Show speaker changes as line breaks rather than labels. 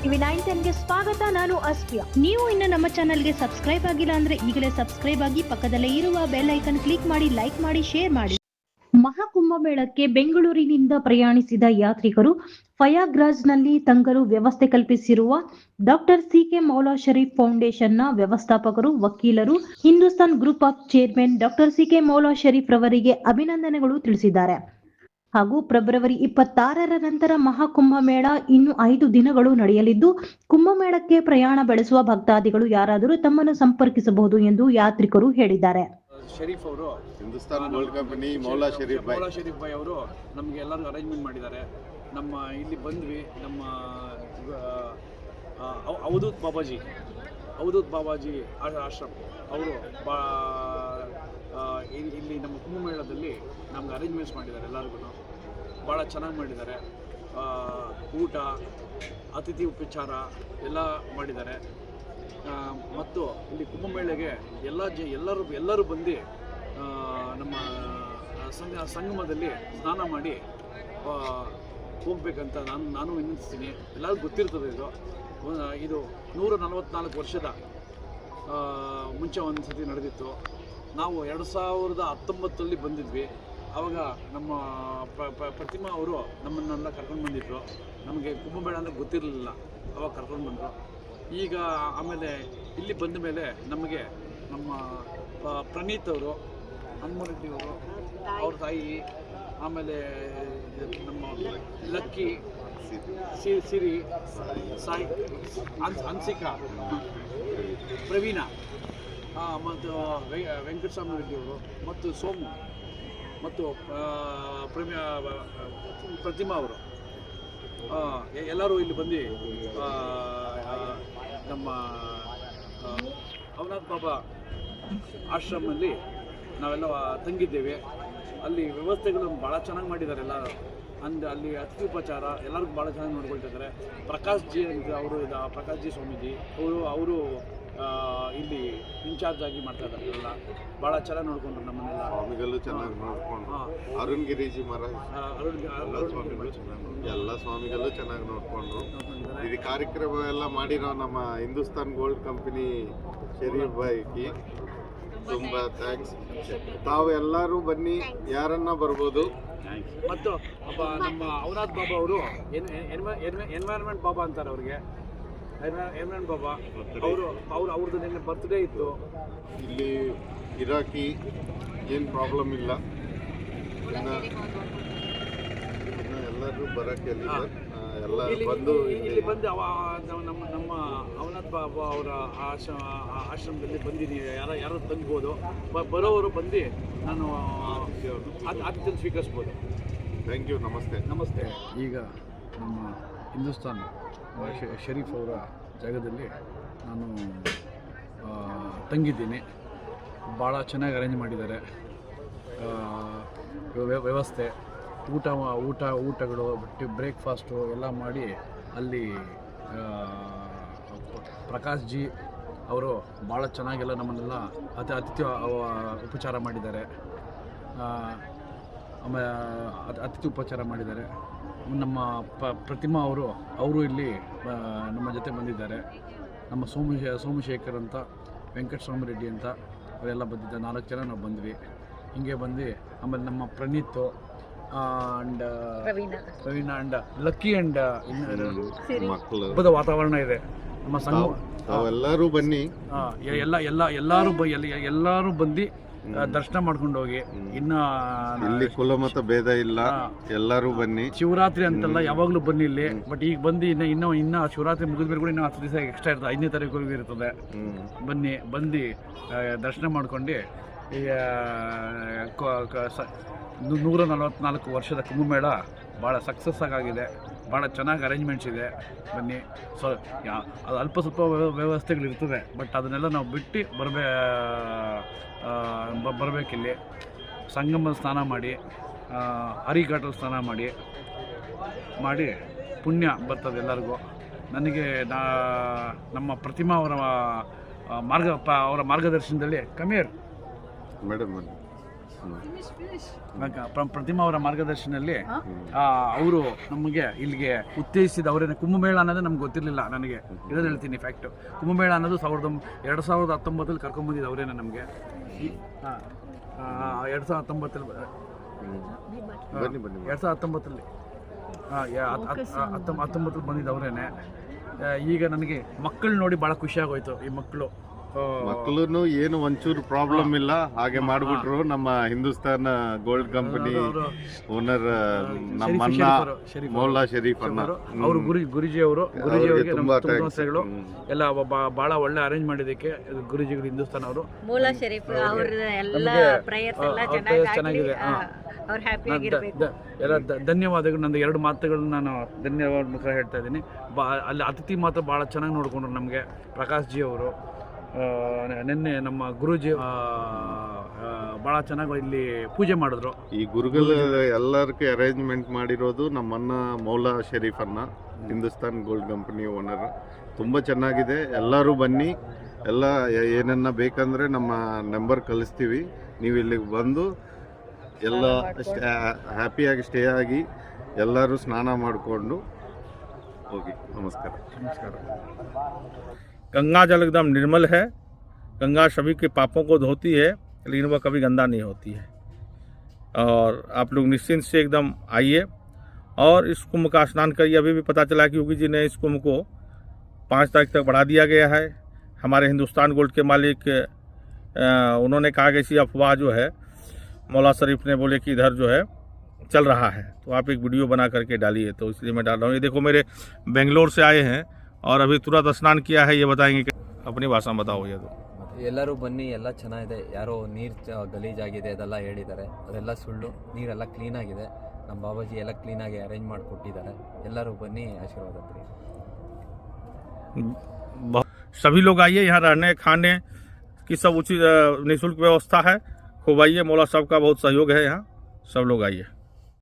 TV 910ಗೆ ಸ್ವಾಗತ. ನಾನು ಅಸ್ಫಿಯಾ. ನೀವು ಇನ್ನು ನಮ್ಮ ಚಾನೆಲ್ಗೆ ಸಬ್ಸ್ಕ್ರೈಬ್ ಆಗಿಲ್ಲ ಅಂದ್ರೆ ಈಗಲೇ ಸಬ್ಸ್ಕ್ರೈಬ್ ಆಗಿ ಪಕ್ಕದಲ್ಲೇ ಇರುವ ಬೆಲ್ ಐಕನ್ ಕ್ಲಿಕ್ ಮಾಡಿ, ಲೈಕ್ ಮಾಡಿ, ಶೇರ್ ಮಾಡಿ. ಮಹಾಕುಂಭಮೇಳಕ್ಕೆ ಬೆಂಗಳೂರಿನಿಂದ ಪ್ರಯಾಣಿಸಿದ ಯಾತ್ರಿಕರು ಫಯಾಗ್ರಾಜ್ನಲ್ಲಿ ತಂಗಲು ವ್ಯವಸ್ಥೆ ಕಲ್ಪಿಸಿರುವ ಡಾಕ್ಟರ್ ಸಿ.ಕೆ. ಮೌಲಾ ಶರೀಫ್ ಫೌಂಡೇಶನ್ನ ವ್ಯವಸ್ಥಾಪಕರು, ವಕೀಲರು, Hindustan group of chairman doctor C K. Maula Sharif ರವರಿಗೆ ಅಭಿನಂದನೆಗಳು ತಿಳಿಸಿದ್ದಾರೆ. ಹಾಗೂ ಫೆಬ್ರವರಿ 26ರ ನಂತರ ಮಹಾಕುಂಭಮೇಳ ಇನ್ನು 5 ದಿನಗಳು ನಡೆಯಲಿದ್ದು, ಕುಂಭಮೇಳಕ್ಕೆ ಪ್ರಯಾಣ ಬೆಳೆಸುವ ಭಕ್ತಾದಿಗಳು ಯಾರಾದರೂ ತಮ್ಮನ್ನು ಸಂಪರ್ಕಿಸಬಹುದು ಎಂದು ಯಾತ್ರಿಕರು ಹೇಳಿದ್ದಾರೆ.
ಶರೀಫ್ ಅವರು
ಹಿಂದೂಸ್ತಾನ್ ಗೋಲ್ಡ್ ಕಂಪನಿ ಮೌಲಾ ಶರೀಫ್
ಭಾಯ್ ಅವರು ನಮಗೆ ಎಲ್ಲರಿಗೂ ಅರೇಂಜ್ಮೆಂಟ್ ಮಾಡಿದ್ದಾರೆ. ನಮ್ಮ ಇಲ್ಲಿ ಬಂದ್ವಿ. ನಮ್ಮ ಅವಧೂತ್ ಬಾಬಾಜಿ ಆಶ್ರಮ ಅವರು ಇಲ್ಲಿ ನಮ್ಮ ಕುಂಭಮೇಳದಲ್ಲಿ ನಮ್ಗೆ ಅರೇಂಜ್ಮೆಂಟ್ಸ್ ಮಾಡಿದ್ದಾರೆ. ಎಲ್ಲರಿಗೂ ಭಾಳ ಚೆನ್ನಾಗಿ ಮಾಡಿದ್ದಾರೆ. ಊಟ, ಅತಿಥಿ ಉಪಚಾರ ಎಲ್ಲ ಮಾಡಿದ್ದಾರೆ. ಮತ್ತು ಇಲ್ಲಿ ಕುಂಭಮೇಳೆಗೆ ಎಲ್ಲರೂ ಬಂದು ನಮ್ಮ ಸಂಗಮದಲ್ಲಿ ಸ್ನಾನ ಮಾಡಿ ಹೋಗ್ಬೇಕಂತ ನಾನು ವಿನಂತಿಸ್ತೀನಿ. ಎಲ್ಲರಿಗೂ ಗೊತ್ತಿರ್ತದೆ ಇದು 144 ವರ್ಷದ ಮುಂಚೆ ಒಂದು ಸತಿ ನಡೆದಿತ್ತು. ನಾವು 2019 ಬಂದಿದ್ವಿ. ಆವಾಗ ನಮ್ಮ ಪ್ರತಿಮಾ ಅವರು ನಮ್ಮನ್ನೆಲ್ಲ ಕರ್ಕೊಂಡು ಬಂದಿದ್ರು. ನಮಗೆ ಕುಂಭಮೇಳ ಅಂದರೆ ಗೊತ್ತಿರಲಿಲ್ಲ, ಅವಾಗ ಕರ್ಕೊಂಡು ಬಂದರು. ಈಗ ಆಮೇಲೆ ಇಲ್ಲಿ ಬಂದ ಮೇಲೆ ನಮಗೆ ನಮ್ಮ ಪ್ರಣೀತ್ ಅವರು, ಹನುಮರೆಡ್ಡಿ ಅವರು, ಅವ್ರ ತಾಯಿ, ಆಮೇಲೆ ನಮ್ಮ ಲಕ್ಕಿ, ಸಿರಿ, ಸಾಯಿ, ಹನ್ಸಿಕಾ, ಪ್ರವೀಣ ಮತ್ತು ವೆಂಕಟಸ್ವಾಮಿ ರೆಡ್ಡಿ ಅವರು ಮತ್ತು ಸೋಮು ಮತ್ತು ಪ್ರತಿಮಾ ಅವರು ಎಲ್ಲರೂ ಇಲ್ಲಿ ಬಂದು ನಮ್ಮ ಅವನಾಥ್ ಬಾಬಾ ಆಶ್ರಮದಲ್ಲಿ ನಾವೆಲ್ಲ ತಂಗಿದ್ದೇವೆ. ಅಲ್ಲಿ ವ್ಯವಸ್ಥೆಗಳು ಭಾಳ ಚೆನ್ನಾಗಿ ಮಾಡಿದ್ದಾರೆ. ಎಲ್ಲ ಅಲ್ಲಿ ಅತಿಥಿ ಉಪಚಾರ ಎಲ್ಲರಿಗೂ ಭಾಳ ಚೆನ್ನಾಗಿ ನೋಡ್ಕೊಳ್ತಿದ್ದಾರೆ. ಪ್ರಕಾಶ್ ಜಿ ಅಂತ ಅವರು ಪ್ರಕಾಶ್ ಜಿ ಸ್ವಾಮೀಜಿ ಅವರು ಇಲ್ಲಿ ಇನ್ಚಾರ್ಜ್ ಆಗಿ ಮಾಡ್ತಾ ಇದ್ದಾರೆ. ಎಲ್ಲ ಭಾಳ ಚೆನ್ನಾಗಿ ನೋಡ್ಕೊಂಡ್ರು ನಮ್ಮನ್ನೆಲ್ಲ.
ಸ್ವಾಮಿಗಳು ಚೆನ್ನಾಗಿ ನೋಡ್ಕೊಂಡು, ಅರುಣ್ ಗಿರಿಜಿ ಮಹಾರಾಜ್ ಎಲ್ಲ ಸ್ವಾಮಿಗಳು ಚೆನ್ನಾಗಿ ನೋಡ್ಕೊಂಡ್ರು. ಇದು ಕಾರ್ಯಕ್ರಮ ಎಲ್ಲ ಮಾಡಿರೋ ನಮ್ಮ ಹಿಂದೂಸ್ತಾನ್ ಗೋಲ್ಡ್ ಕಂಪನಿ ಶರೀಫ್ ಭಾಯ್ಗೆ ತುಂಬ ಥ್ಯಾಂಕ್ಸ್. ತಾವು ಎಲ್ಲರೂ ಬನ್ನಿ, ಯಾರನ್ನ ಬರ್ಬೋದು.
ಮತ್ತು ನಮ್ಮ ಅವನಾಥ್ ಬಾಬಾ ಅವರು ಎನ್ವೈರ್ಮೆಂಟ್ ಬಾಬಾ ಅಂತಾರೆ. ಅವ್ರಿಗೆ ಎನ್ವೈರ್ಮೆಂಟ್ ಬಾಬಾ ಅವ್ರದ್ದು ನಿನ್ನೆ ಬರ್ತ್ಡೇ ಇತ್ತು.
ಇಲ್ಲಿ ಇರಾಕಿ ಏನು ಪ್ರಾಬ್ಲಮ್ ಇಲ್ಲ. ಎಲ್ಲರೂ ಬರೋಕ್ಕೆ ಎಲ್ಲ ಬಂದು
ಇಲ್ಲಿ ಬಂದು ನಮ್ಮ ಅವನಾಥ್ ಬಾಬಾ ಅವರ ಆಶ್ರಮದಲ್ಲಿ ಬಂದಿದ್ದೀವಿ. ಯಾರು ತಂದ್ಬೋದು, ಬರೋವರು ಬಂದು ನಾನು ಆತಿಥ್ಯ ಸ್ವೀಕರಿಸ್ಬೋದು.
Thank you. ನಮಸ್ತೆ.
ಈಗ ನಮ್ಮ ಹಿಂದೂಸ್ತಾನ್ ಶರೀಫ್ ಅವರ ಜಾಗದಲ್ಲಿ ನಾನು ತಂಗಿದ್ದೀನಿ. ಭಾಳ ಚೆನ್ನಾಗಿ ಅರೇಂಜ್ ಮಾಡಿದ್ದಾರೆ. ವ್ಯವಸ್ಥೆ, ಊಟಗಳು, ಬ್ರೇಕ್ಫಾಸ್ಟು ಎಲ್ಲ ಮಾಡಿ ಅಲ್ಲಿ ಪ್ರಕಾಶ್ ಜಿ ಅವರು ಭಾಳ ಚೆನ್ನಾಗೆಲ್ಲ ನಮ್ಮನ್ನೆಲ್ಲ ಅತಿಥಿ ಉಪಚಾರ ಮಾಡಿದ್ದಾರೆ. ಆಮೇಲೆ ಅತಿಥಿ ಉಪಚಾರ ಮಾಡಿದ್ದಾರೆ. ನಮ್ಮ ಪ್ರತಿಮಾ ಅವರು ಇಲ್ಲಿ ನಮ್ಮ ಜೊತೆ ಬಂದಿದ್ದಾರೆ. ನಮ್ಮ ಸೋಮಶೇಖರ್ ಅಂತ, ವೆಂಕಟಸ್ವಾಮಿ ರೆಡ್ಡಿ ಅಂತ ಅವರೆಲ್ಲ ಬಂದಿದ್ದಾರೆ. 4 ಜನ ನಾವು ಬಂದ್ವಿ. ಹಿಂಗೆ ಬಂದು ಆಮೇಲೆ ನಮ್ಮ Praneeth and Praveen and Lucky and ಹಬ್ಬದ ವಾತಾವರಣ ಇದೆ ನಮ್ಮ ಸಂಘ.
ಎಲ್ಲರೂ ಬನ್ನಿ,
ಎಲ್ಲರೂ ಬಂದು ದರ್ಶನ ಮಾಡ್ಕೊಂಡು ಹೋಗಿ.
ಇಲ್ಲಿ ಕುಲಮತ ಭೇದ ಇಲ್ಲ, ಎಲ್ಲರೂ ಬನ್ನಿ.
ಶಿವರಾತ್ರಿ ಅಂತಲ್ಲ, ಯಾವಾಗಲೂ ಬನ್ನಿ ಇಲ್ಲಿ. ಬಟ್ ಈಗ ಬಂದು ಇನ್ನು ಶಿವರಾತ್ರಿ ಮುಗಿದ ಮೇಲೆ ಕೂಡ ಇನ್ನೂ 10 ದಿವಸ ಎಕ್ಸ್ಟ್ರಾ ಇರ್ತದೆ. 5ನೇ ತಾರೀಕು ಇರ್ತದೆ. ಬಂದು ದರ್ಶನ ಮಾಡ್ಕೊಂಡು 144 ವರ್ಷದ ಕುಂಭಮೇಳ ಭಾಳ ಸಕ್ಸಸ್ ಆಗಿದೆ. ಭಾಳ ಚೆನ್ನಾಗಿ ಅರೇಂಜ್ಮೆಂಟ್ಸ್ ಇದೆ. ಬನ್ನಿ. ಅದು ಅಲ್ಪ ಸ್ವಲ್ಪ ವ್ಯವಸ್ಥೆಗಳಿರ್ತದೆ, ಬಟ್ ಅದನ್ನೆಲ್ಲ ನಾವು ಬಿಟ್ಟು ಬರಬೇಕಿಲ್ಲಿ. ಸಂಗಮ ಸ್ನಾನ ಮಾಡಿ, ಹರಿಘಾಟಲ್ಲಿ ಸ್ನಾನ ಮಾಡಿ ಪುಣ್ಯ ಬರ್ತದೆ ಎಲ್ಲರಿಗೂ. ನನಗೆ ನಮ್ಮ ಪ್ರತಿಮಾ ಅವರ ಅವರ ಮಾರ್ಗದರ್ಶನದಲ್ಲಿ ಕಮೇರ್
ಮೇಡಮ್
ಪ್ರತಿಮಾ ಅವರ ಮಾರ್ಗದರ್ಶನಲ್ಲಿ ಅವರು ನಮಗೆ ಇಲ್ಲಿಗೆ ಉತ್ತೇಜಿಸಿದ ಅವರೇನೆ ಕುಂಭಮೇಳ ಅನ್ನೋದೇ ನಮ್ಗೆ ಗೊತ್ತಿರಲಿಲ್ಲ. ನನಗೆ ಇರೋದು ಹೇಳ್ತೀನಿ ಫ್ಯಾಕ್ಟು. ಕುಂಭಮೇಳ ಅನ್ನೋದು 2019 ಕರ್ಕೊಂಡ್ಬಂದಿದ್ದು ಅವರೇನೆ ನಮಗೆ. 2019 ಬಂದಿದ್ದು ಅವರೇನೆ. ಈಗ ನನಗೆ ಮಕ್ಕಳು ನೋಡಿ ಭಾಳ ಖುಷಿ ಆಗೋಯ್ತು. ಈ ಮಕ್ಕಳು
ಏನು ಒಂಚೂರು ಪ್ರಾಬ್ಲಮ್ ಇಲ್ಲ ಹಾಗೆ ಮಾಡ್ಬಿಟ್ರು. ನಮ್ಮ ಹಿಂದೂಸ್ತಾನ್ ಗೋಲ್ಡ್ ಕಂಪನಿ ಓನರ್ ನಮ್ಮ ಅಣ್ಣ ಮೌಲಾ ಶರೀಫ್ ಅಣ್ಣ,
ಅವರು ಗುರುಜಿ ಅವರಿಗೆ
ತುಂಬಾ
ಧನ್ಯವಾದಗಳು. ಎಲ್ಲ ಬಹಳ ಒಳ್ಳೆ ಅರೇಂಜ್ ಮಾಡಿದ್ದಕ್ಕೆ ಗುರುಜಿಗಳು ಹಿಂದೂಸ್ತಾನ್ ಅವರು.
ಮೌಲಾ ಶರೀಫ್ ಅವರ ಎಲ್ಲ ಪ್ರೇಯರ್ಸ್ ಎಲ್ಲ
ಚೆನ್ನಾಗಿದೆ.
ಅವ್ರು ಹ್ಯಾಪಿ ಆಗಿರಬೇಕು.
ಎಲ್ಲ ಧನ್ಯವಾದಗಳು. ನಂದು 2 ಮಾತುಗಳನ್ನ ನಾನು ಧನ್ಯವಾದ ಮುಖ ಹೇಳ್ತಾ ಇದ್ದೀನಿ. ಅಲ್ಲಿ ಅತಿಥಿ ಮಾತ್ರ ಭಾಳ ಚೆನ್ನಾಗಿ ನೋಡಿಕೊಂಡ್ರು ನಮಗೆ. ಪ್ರಕಾಶ್ ಜಿ ಅವರು ನಿನ್ನೆ ನಮ್ಮ ಗುರುಜಿ ಭಾಳ ಚೆನ್ನಾಗಿ ಇಲ್ಲಿ ಪೂಜೆ ಮಾಡಿದ್ರು.
ಈ ಗುರುಗಳು ಎಲ್ಲರಿಗೂ ಅರೇಂಜ್ಮೆಂಟ್ ಮಾಡಿರೋದು ನಮ್ಮನ್ನ ಮೌಲಾ ಶರೀಫ್ ಅನ್ನ, ಹಿಂದೂಸ್ತಾನ್ ಗೋಲ್ಡ್ ಕಂಪನಿ ಓನರ್. ತುಂಬ ಚೆನ್ನಾಗಿದೆ. ಎಲ್ಲರೂ ಬನ್ನಿ. ಎಲ್ಲ ಏನನ್ನ ಬೇಕಂದ್ರೆ ನಮ್ಮ ನಂಬರ್ ಕಳಿಸ್ತೀವಿ. ನೀವು ಇಲ್ಲಿಗೆ ಬಂದು ಎಲ್ಲ ಹ್ಯಾಪಿಯಾಗಿ ಸ್ಟೇ ಆಗಿ ಎಲ್ಲರೂ ಸ್ನಾನ ಮಾಡಿಕೊಂಡು ಹೋಗಿ. ನಮಸ್ಕಾರ.
गंगा जल एकदम निर्मल है। गंगा सभी के पापों को धोती है, लेकिन वह कभी गंदा नहीं होती है। और आप लोग निश्चिंत से एकदम आइए और इस कुंभ का स्नान करिए। अभी भी पता चला कि योगी जी ने इस कुंभ को 5 तारीख तक बढ़ा दिया गया है। हमारे हिंदुस्तान गोल्ड के मालिक उन्होंने कहा कि ऐसी अफवाह जो है मौला शरीफ ने बोले कि इधर जो है चल रहा है, तो आप एक वीडियो बना करके डालिए। तो इसलिए मैं डाल रहा हूँ। ये देखो मेरे बेंगलोर से आए हैं और अभी तुरंत स्नान किया है। ये बताएंगे कि अपनी भाषा में बताओ। ये तो
ಎಲ್ಲರೂ ಬನ್ನಿ, ಎಲ್ಲ ಚೆನ್ನಾಗಿದೆ. ಯಾರೋ ನೀರು ಗಲೀಜಾಗಿದೆ ಅದೆಲ್ಲ ಹೇಳಿದ್ದಾರೆ, ಅದೆಲ್ಲ ಸುಳ್ಳು. ನೀರೆಲ್ಲ ಕ್ಲೀನಾಗಿದೆ. ನಮ್ಮ ಬಾಬಾಜಿ ಎಲ್ಲ ಕ್ಲೀನಾಗಿ ಅರೇಂಜ್ ಮಾಡಿಕೊಟ್ಟಿದ್ದಾರೆ. ಎಲ್ಲರೂ ಬನ್ನಿ, ಆಶೀರ್ವಾದ ಪಡಿ.
सभी लोग आइए। यहाँ रहने खाने की सब उचित निःशुल्क व्यवस्था है। खूब आइए। मौला साहब का बहुत सहयोग है यहाँ। सब लोग आइए।